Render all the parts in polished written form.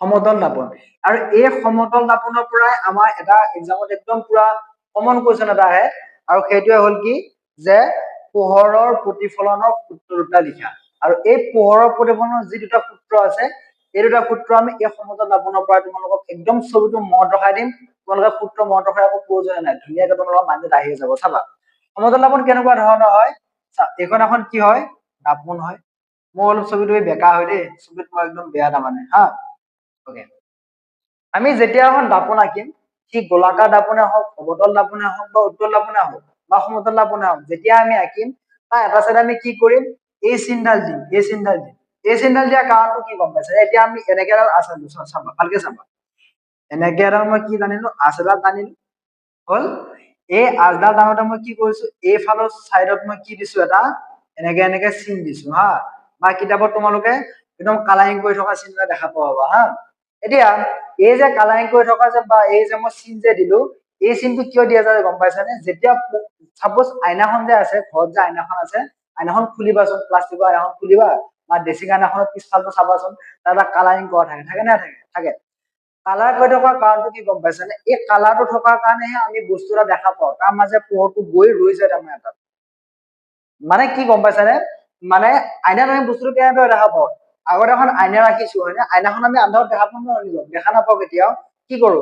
সমতল দাপন। আৰু এই সমতল দাপনৰ পৰাই আমাৰ এটা এক্সামত একদম পুৰা কমন কুৱেশ্যন এটা আহে, আৰু সেইটোৱে হ'ল কি যে পোহৰৰ প্ৰতিফলনৰ সূত্ৰ দুটা লিখা। আৰু এই পোহৰৰ প্ৰতিফলনৰ যি দুটা সূত্ৰ আছে, এই দুটা সূত্ৰ আমি এই সমতল দাপনৰ পৰা তোমালোকক একদম ছবিটো মনত ৰখাই দিম। তোমালোকে সূত্ৰ মনত ৰখাই আকৌ প্ৰয়োজন নাই, ধুনীয়াকে তোমালোকৰ মাইণ্ডত আহি যাব। চাবা সমতল দাপন কেনেকুৱা ধৰণৰ হয়। এইখন এখন কি হয়, দাপন হয়। মোৰ অলপ ছবিটো বেকা হয় দেই, ছবিত মই একদম বেয়া তাৰমানে হা। অকে, আমি যেতিয়া এখন দাপন আঁকিম, সি গোলাকাৰ দাপনে হওক, অৱতল দাপনে হওক, বা উত্তল দাপনে হওক, বা সমতল দাপনে হওক, যেতিয়া আমি আঁকিম তাৰ এটা চাইডে আমি কি কৰিম, এই চিনডাল দিম, এই চিনডাল দিম। এই চিনডাল দিয়াৰ কাৰণটো কি গম পাইছে? এতিয়া আমি এনেকে এডাল আঁচডাল চাবা, ভালকে চাবা। এনেকে এডাল মই কি জানিলো, আঁচ এডাল টানিলো হল। এই আঁচডাল টানোতে মই কি কৰিছো, এইফালৰ চাইডত মই কি দিছো, এটা এনেকে এনেকে চিন দিছো হা। বা কিতাপত তোমালোকে একদম কালাৰিং কৰি থকা চিন এটা দেখা পাবা হা। এতিয়া এই যে কালাৰিং কৰি থকা যে বা এই যে মই চিন যে দিলো, এই চিনটো কিয় দিয়া যায় গম পাইছানে? যেতিয়া চাপোজ আইনাখন যে আছে, ঘৰত যে আইনাখন আছে, আইনাখন খুলিবাচোন, প্লাষ্টিকৰ আইনাখন খুলিবা বা ডেচিং আইনাখনৰ পিছফালটো চাবাচোন, তাৰ এটা কালাৰিং কৰা থাকে, থাকে নে থাকে? থাকে। কালাৰ কৰি থকাৰ কাৰণটো কি গম পাইছানে? এই কালাৰটো থকাৰ কাৰণেহে আমি বস্তু এটা দেখা পাওঁ, তাৰ মাজে পোহৰটো গৈ ৰৈ যায় তাৰমানে এটা। মানে কি গম পাইছানে? মানে আইনাত আমি বস্তুটো কেনেদৰে দেখা পাওঁ? আগতে এখন আইনা ৰাখিছো হয় নে, আইনাখন আমি আন্ধাৰত দেখা পাওঁ ন? দেখা নাপাওঁ কেতিয়াও। কি কৰো,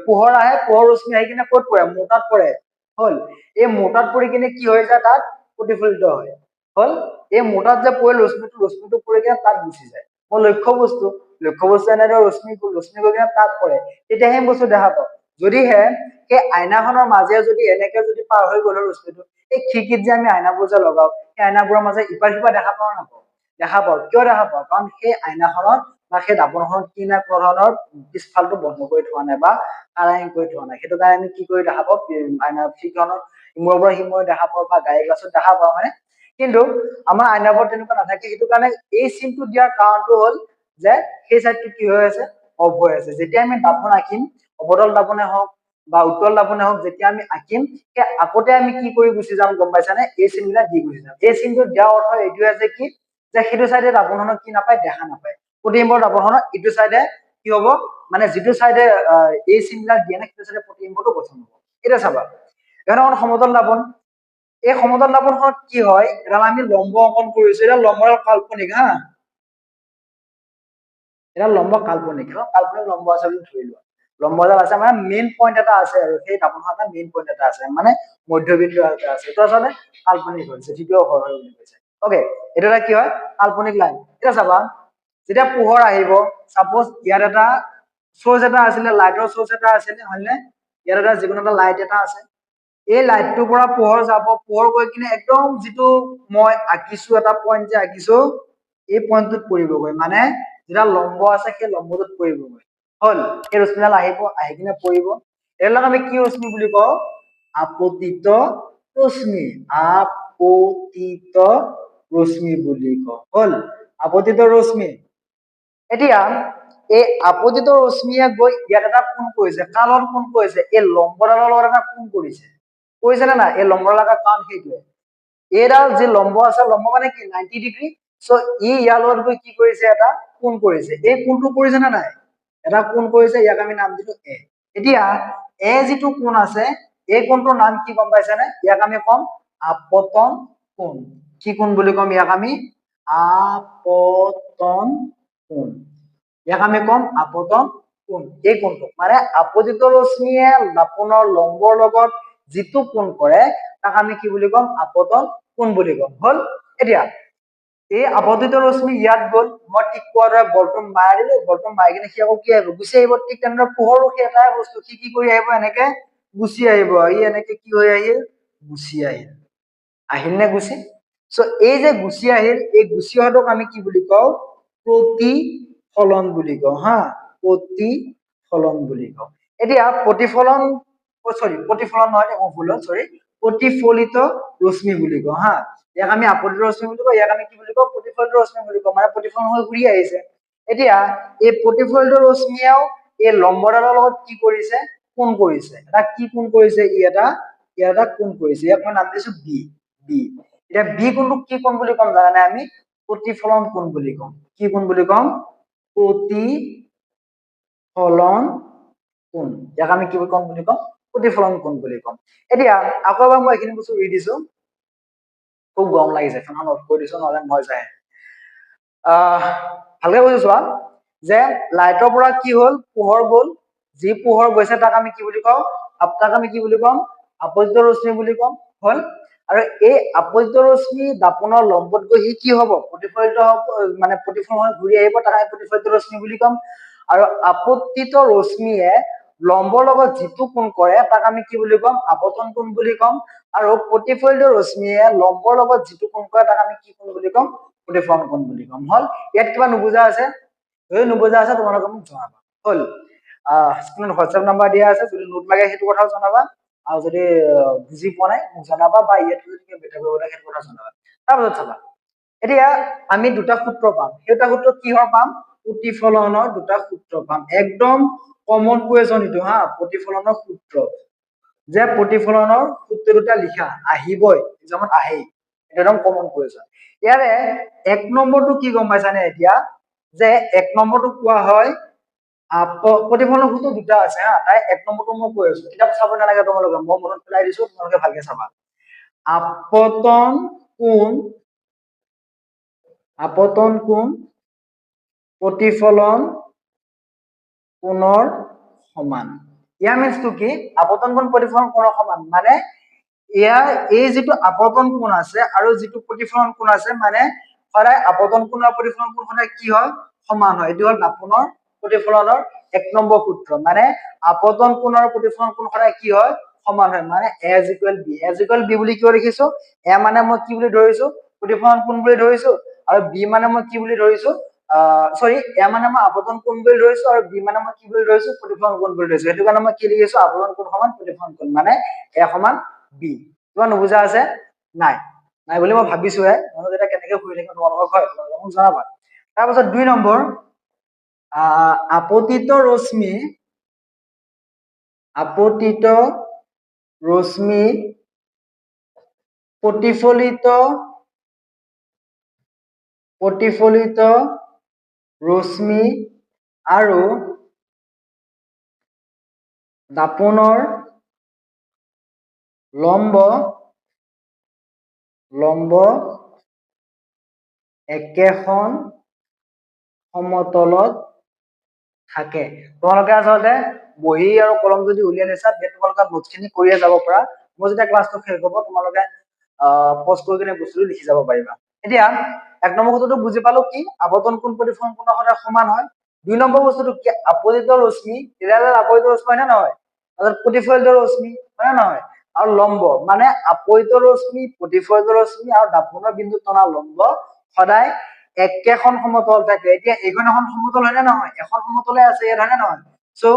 পোহৰ আহে, পোহৰ ৰশ্মি আহি কিনে ক'ত পৰে, মোটাত পৰে হল। এই মোটাত পৰি কিনে কি হৈ যায়, তাত প্ৰতিফলিত হয় হল। এই মোটাত যে পৰে ৰশ্মিটো, ৰশ্মিটো পৰি কিনে তাত গুচি যায়। মই লক্ষ্য বস্তু এনেদৰে ৰশ্মি গৈ কিনে তাত পৰে, তেতিয়া সেই বস্তু দেখা পাওঁ। যদিহে সেই আইনাখনৰ মাজে যদি এনেকে যদি পাৰ হৈ গ'ল ৰশ্মিটো, এই খিৰিকীত যে আমি আইনাবোৰ যে লগাও, সেই আইনাবোৰৰ মাজে ইপাৰ সিপাৰ দেখা পাওঁ নে নাপাওঁ? দেখা পাওঁ। কিয় দেখা পাওঁ? কাৰণ সেই আইনাখনত বা সেই দাপনখনত কি নাই, কোনো ধৰণৰ পিছফালটো বন্ধ কৰি থোৱা নাই বা কালাৰিং কৰি থোৱা নাই। সেইটো কাৰণে আমি কি কৰি দেখা পাওঁ, আইনাৰ খিৰিকীখনত ইমূৰৰ পৰা সিমূৰে দেখা পাওঁ বা গাড়ী গ্লাছত দেখা পাওঁ হয়নে? কিন্তু আমাৰ আইনাবোৰত তেনেকুৱা নাথাকে। সেইটো কাৰণে এই চিনটো দিয়াৰ কাৰণটো হ'ল যে সেই চাইডটো কি হৈ আছে, অফ হৈ আছে। যেতিয়া আমি দাপন আঁকিম, অৱতল দাপনে হওক বা উত্তল দাপনে হওক, যেতিয়া আমি আঁকিম, সেই আগতে আমি কি কৰি গুচি যাম গম পাইছানে? এই চিন বিলাক দি গুচি যাম। এই চিনটো দিয়াৰ অৰ্থ এইটোৱে যে কি, যে সেইটো চাইডে দাপনখনক কি নাপায়, দেখা নাপায়। প্ৰতিবিম্বৰ দাপনখনত ইটো চাইডে কি হব, মানে যিটো চাইডে এই চিন বিলাক দিয়ে না, সেইটো চাইডে প্ৰতিবিম্বটো গঠন হব। এতিয়া চাবা, এখন সমতল দাপন, এই সমতল দাপনখনত কি হয়, এডাল আমি লম্ব অংকন কৰিছো, এটা লম্ব কাল্পনিক হা, এটা লম্ব কাল্পনিক, কাল্পনিক লম্ব আছে বুলি ধৰি লোৱা। লম্ব এডাল আছে, মানে মেইন পইণ্ট এটা আছে, আৰু সেই দাপনখনত এটা মেইন পইণ্ট এটা আছে, মানে মধ্যবিন্দু এটা আছে। এইটো আচলতে কাল্পনিক হৈছে, তৃতীয় হয় বুলি কৈছে। অকে, এইটো এটা কি হয়, কাল্পনিক লাইন। এতিয়া চাবা, যেতিয়া পোহৰ আহিব, চাপোজ ইয়াত এটা চ'ৰ্চ এটা আছিলে, লাইটৰ চ'ৰ্চ এটা আছিলে হয়নে? ইয়াত এটা যিকোনো এটা লাইট এটা আছে। এই লাইটটোৰ পৰা পোহৰ যাব, পোহৰ গৈ কিনে একদম যিটো মই আঁকিছো, এটা পইণ্ট যে আঁকিছো, এই পইণ্টটোত পৰিবগৈ। মানে যিডাল লম্ব আছে, সেই লম্বটোত পৰিবগৈ হল। এই ৰশ্মিডাল আহিব, আহি কিনে পৰিব। এইবিলাক আমি কি ৰশ্মি বুলি কওঁ, আপতিত ৰশ্মি। আপতিত ৰশ্মি বুলি কওঁ হল, আপতিত ৰশ্মি। এতিয়া এই আপতিত ৰশ্মিয়ে গৈ ইয়াত এটা কোণ কৰিছে। কাৰ লগত কোণ কৰিছে? এই লম্বডালৰ লগত এটা কোণ কৰিছে। কৰিছে নে নাই? এই লম্বৰ লগা কাৰণ সেইটোৱে, এইডাল যি লম্ব আছে, লম্ব মানে কি, 90 ডিগ্ৰী। চ' ইয়াৰ লগত গৈ কি কৰিছে, এটা কোণ কৰিছে। এই কোণটো কৰিছে নে নাই? এটা কোণ কৰিছে, ইয়াক আমি নাম দিলো এ। এতিয়া এ যিটো কোণ আছে, এই কোণটোৰ নাম কি গম পাইছানে? ইয়াক আমি কম আপতন কোণ। কি কোণ বুলি কম ইয়াক? আমি আপতন কোণ। ইয়াক আমি কম আপতন কোণ। এই কোণটো মানে আপতিত ৰশ্মিয়ে দাপনৰ লম্বৰ লগত যিটো কোণ কৰে, তাক আমি কি বুলি কম? আপতন কোণ বুলি কম হল। এতিয়া এই আপতিত ৰশ্মি ইয়াত গ'ল, মই ঠিক কোৱাৰ দৰে বলটো মাৰি দিলো, বলটো মাৰি কিনে সি আকৌ কি আহিব, গুচি আহিব। ঠিক তেনেদৰে পোহৰো সেই এটাই বস্তু, সি কি কৰি আহিব, এনেকে গুচি আহিব। ই এনেকে কি হৈ আহিল, গুচি আহিল। আহিল নে গুচি? চ' এই যে গুচি আহিল, এই গুচি অহাটোক আমি কি বুলি কওঁ? প্ৰতিফলন বুলি কওঁ হা, প্ৰতিফলন বুলি কওঁ। এতিয়া প্ৰতিফলন, প্ৰতিফলন নহয়, ভুল হ'ল, চৰি, প্ৰতিফলিত ৰশ্মি বুলি কওঁ হা। ইয়াক আমি আপতিত ৰশ্মি বুলি কওঁ, ইয়াক আমি কি বুলি কওঁ? প্ৰতিফলিত ৰশ্মি বুলি কওঁ। মানে প্ৰতিফলন হৈ ঘূৰি আহিছে। এতিয়া এই প্ৰতিফলিত ৰশ্মিয়েও এই লম্বডালৰ লগত কি কৰিছে? কোণ কৰিছে। এটা কি কোণ কৰিছে? ইয়াত এটা কোণ কৰিছে। ইয়াক মই নাম দিছো বি। বি। এতিয়া বি কোণটোক কি কোণ বুলি ক'ম জানানে? আমি প্ৰতিফলন কোণ বুলি কওঁ। কি কোণ বুলি কম? প্ৰতিফলন ফলন কোণ, ইয়াক আমি কি কম বুলি কম, প্ৰতিফলন কোণ বুলি কম। এতিয়া আকৌ এবাৰ মই এইখিনি বস্তু ৰি দিছো, খুব গৰম লাগিছে, ফেনখন অফ কৰি দিছো নহলে মই যায়। ভালকে বুজি চোৱা যে লাইটৰ পৰা কি হল, পোহৰ গল, যি পোহৰ গৈছে তাক আমি কি বুলি কম, আপত্য ৰশ্মি বুলি কম, হল। আৰু এই আপত্য ৰশ্মি দাপোনৰ লম্বত গৈ সি কি হব, প্ৰতিফলিত হব, মানে প্ৰতিফলন হৈ ঘূৰি আহিব, তাক আমি প্ৰতিফলিত ৰশ্মি বুলি কম। আৰু আপতিত ৰশ্মিয়ে লম্বৰ লগত যিটো কোণ কৰে তাক আমি কি বুলি কম, আপতন কোণ বুলি কম। আৰু প্ৰতিফলিত ৰশ্মিয়ে লম্বৰ লগত যিটো কোণ কৰে তাক আমি কি কোণ বুলি কম, প্ৰতিফলন কোণ বুলি কম। হল, ইয়াত কিবা নুবুজা আছে, যদি নুবুজা আছে তোমালোকে মোক জনাবা। হল, স্ক্ৰীনত হোৱাটছএপ নাম্বাৰ দিয়া আছে, যদি নোট লাগে সেইটো কথাও জনাবা, আৰু যদি বুজি পোৱা নাই মোক জনাবা, বা ইয়াত যদি বেলেগ কৰিব লাগে সেইটো কথা জনাবা। তাৰপিছত চাবা, এতিয়া আমি দুটা সূত্ৰ পাম, সেইটা সূত্ৰ কিহৰ পাম, প্ৰতিফলনৰ দুটা সূত্ৰ পাম, একদম কমন কুৱেশ্যন এইটো হা, প্ৰতিফলনৰ সূত্ৰ, যে প্ৰতিফলনৰ সূত্ৰ দুটা লিখা আহিবই, এক্সামত আহেই, একদম কমন কুৱেশ্যন। ইয়াৰে এক নম্বৰটো কি গম পাইছানে এতিয়া, যে এক নম্বৰটো কোৱা হয়, প্ৰতিফলনৰ সূত্ৰ দুটা আছে হা, তাই এক নম্বৰটো মই কৈ আছো, কিতাপ চাব নালাগে তোমালোকে, মই মনত পেলাই দিছো, তোমালোকে ভালকে চাবা। আপতন কোণ প্ৰতিফলন কোণৰ সমান। ইয়াৰ মিনছটো কি, আপতন কোণ প্ৰতিফলন কোণৰ সমান মানে ইয়াৰ এই যিটো আপতন কোণ আছে আৰু যিটো প্ৰতিফলন কোণ আছে, মানে সদায় আপতন কোণ আৰু প্ৰতিফলন কোণ সদায় কি হয়, সমান হয়। এইটো হল দাপোনৰ প্ৰতিফলনৰ এক নম্বৰ সূত্ৰ, মানে আপতন কোণ আৰু প্ৰতিফলন কোণ সদায় কি হয়, সমান হয়, মানে a is equal b, a is equal b বুলি কিয় লিখিছো, a মানে মই কি বুলি ধৰিছো, প্ৰতিফলন কোণ বুলি ধৰিছো, আৰু b মানে মই কি বুলি ধৰিছো, সৰি a মানে মই আপতন কোণ বুলি ধৰিছো, আৰু b মানে মই কি বুলি ধৰিছো, প্ৰতিফলন কোণ বুলি ধৰিছো। সেইটো কাৰণে মই কি লিখিছো, আপতন কোণ সমান প্ৰতিফলন কোণ, মানে a সমান b। কিবা নুবুজা আছে, নাই বুলি মই ভাবিছোহে, তোমালোকে এতিয়া কেনেকে শুই থাকিম তোমালোকৰ ঘৰত, তোমালোকে মোক জনাবা। তাৰপিছত 2 নম্বৰ, আপতিত ৰশ্মি প্ৰতিফলিত ৰশ্মি আৰু দাপোনৰ লম্ব একেখন সমতলত থাকে। তোমালোকে আচলতে বহি আৰু কলম যদি উলিয়াই লৈছা, তোমালোকে নোটখিনি কৰিয়ে যাব পাৰা, মই যেতিয়া ক্লাছটো শেষ হ'ব তোমালোকে পজ কৰি কিনে বস্তুটো লিখি যাব পাৰিবা। এতিয়া এক নম্বৰ বস্তুটো বুজি পালো কি, আপতন কোণ প্ৰতিফলন কোণ সদায় সমান হয়। 2 নম্বৰ বস্তুটো কি, আপতিত ৰশ্মি, আপতিত ৰশ্মি হয় নে নহয়, প্ৰতিফলিত ৰশ্মি হয় নে নহয়, আৰু লম্ব, মানে আপতিত ৰশ্মি, প্ৰতিফলিত ৰশ্মি আৰু দাপোনৰ বিন্দু টনা লম্ব সদায় একেখন সমতল থাকে। এতিয়া এইখন এখন সমতল হয় নে নহয়, এখন সমতলে আছে ইয়াত, হয় নে নহয়। সো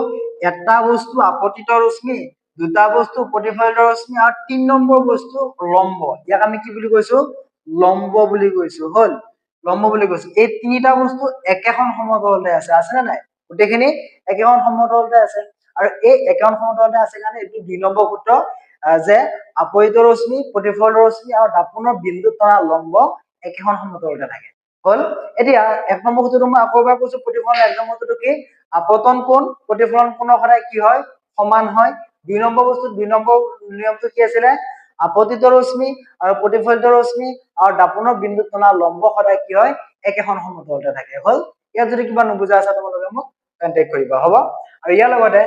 এটা বস্তু আপতিত ৰশ্মি, দুটা বস্তু প্ৰতিফলিত ৰশ্মি, আৰু 3 নম্বৰ বস্তু লম্ব, ইয়াক আমি কি বুলি কৈছো, লম্ব বুলি কৈছো। হল, লম্ব বুলি কৈছো। এই তিনিটা বস্তু একেখন সমতলতে আছে নে নাই, গোটেইখিনি একেখন সমতলতে আছে, আৰু এই একেখন সমতলতে আছে কাৰণে এইটো 2 নম্বৰ সূত্ৰ, যে আপতিত ৰশ্মি, প্ৰতিফলিত ৰশ্মি আৰু দাপোনৰ বিন্দু তৰা লম্ব একেখন সমতলতে থাকে। হল, এতিয়া 1 নম্বৰ সূত্ৰটো মই আকৌ এবাৰ কৈছো, প্ৰতিফলন 1 নম্বৰ সূত্ৰটো কি, আপতন কোণ প্ৰতিফলন কোণৰ সদায় কি হয়, সমান হয়। 2 নম্বৰ বস্তু, 2 নম্বৰ নিয়মটো কি আছিলে, আপতিত ৰশ্মি আৰু প্ৰতিফলিত ৰশ্মি আৰু দাপোনৰ বিন্দু টনা লম্ব সদায় কি হয়, একেখন সমতলতে থাকে। হল, ইয়াত যদি কিবা নুবুজা আছে তোমালোকে মোক কন্টেক্ট কৰিবা, হ'ব। আৰু ইয়াৰ লগতে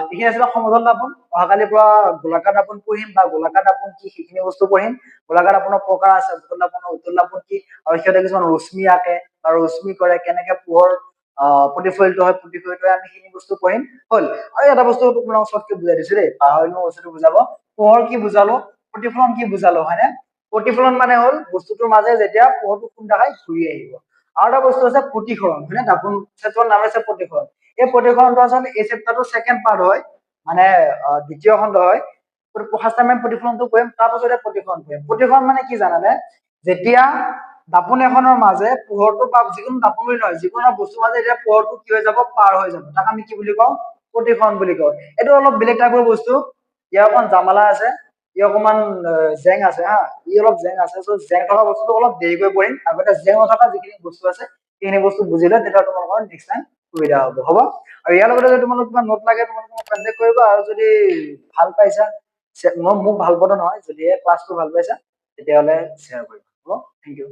এইখিনি আছিলে সমতল দাপোন, অহাকালিৰ পৰা গোলাকাৰ দাপোন পঢ়িম, বা গোলাকাৰ দাপোন কি সেইখিনি বস্তু পঢ়িম। গোলাকাৰ দাপোনৰ প্ৰকাৰ আছে, উত্তল দাপোনৰ উত্তল দাপোন কি, আৰু সিহঁতে কিছুমান ৰশ্মি আঁকে বা ৰশ্মি কৰে, কেনেকে পোহৰ প্ৰতিফলিত হয়, আমি সেইখিনি বস্তু পঢ়িম। হল, আৰু এটা বস্তু তোমালোকক চটকে বুজাই দিছো দেই, পাহৰিলো বস্তুটো বুজাব, পোহৰ কি বুজালো, প্ৰতিফলন কি বুজালো, হয়নে। প্ৰতিফলন মানে হল বস্তুটোৰ মাজে যেতিয়া পোহৰটো খুন্দা খাই ঘূৰি আহিব। আৰু এটা বস্তু আছে প্ৰতিসৰণ, হয়নে, দাপোন ক্ষেত্ৰৰ নাম আছে প্ৰতিসৰণ। এই প্ৰতিসৰণটো আচলতে এই চেপ্টাৰটোৰ ছেকেণ্ড পাৰ্ট হয়, মানে দ্বিতীয় খণ্ড হয়। ফাৰ্ষ্ট টাইম আমি প্ৰতিফলনটো কৰিম, তাৰপাছতে প্ৰতিসৰণ কৰিম। প্ৰতিসৰণ মানে কি জানানে, যেতিয়া দাপোন এখনৰ মাজে পোহৰটো যিকোনো দাপোন বুলি নহয়, যিকোনো বস্তুৰ মাজে এতিয়া পোহৰটো কি হৈ যাব, পাৰ হৈ যাব, তাক আমি কি বুলি কওঁ, প্ৰতিসৰণ বুলি কওঁ। এইটো অলপ বেলেগ টাইপৰ বস্তু, ইয়াৰ অকমান জামালা আছে, ই অকমান জেং আছে হা, ই অলপ জেং আছে, জেং থকা বস্তুটো অলপ দেৰিকৈ পঢ়িম, আগতে জেং নথকা যিখিনি বস্তু আছে সেইখিনি বস্তু বুজিলে তেতিয়া তোমালোকৰ নেক্সট টাইম সুবিধা হ'ব। হ'ব, আৰু ইয়াৰ লগতে যদি তোমালোক কিবা নোট লাগে তোমালোকে মোক কণ্টেক্ট কৰিবা আৰু যদি ভাল পাইছা মোক ভাল পোৱাটো নহয় যদি ক্লাছটো ভাল পাইছা তেতিয়াহ'লে শ্বেয়াৰ কৰিবা হ'ব থেংক ইউ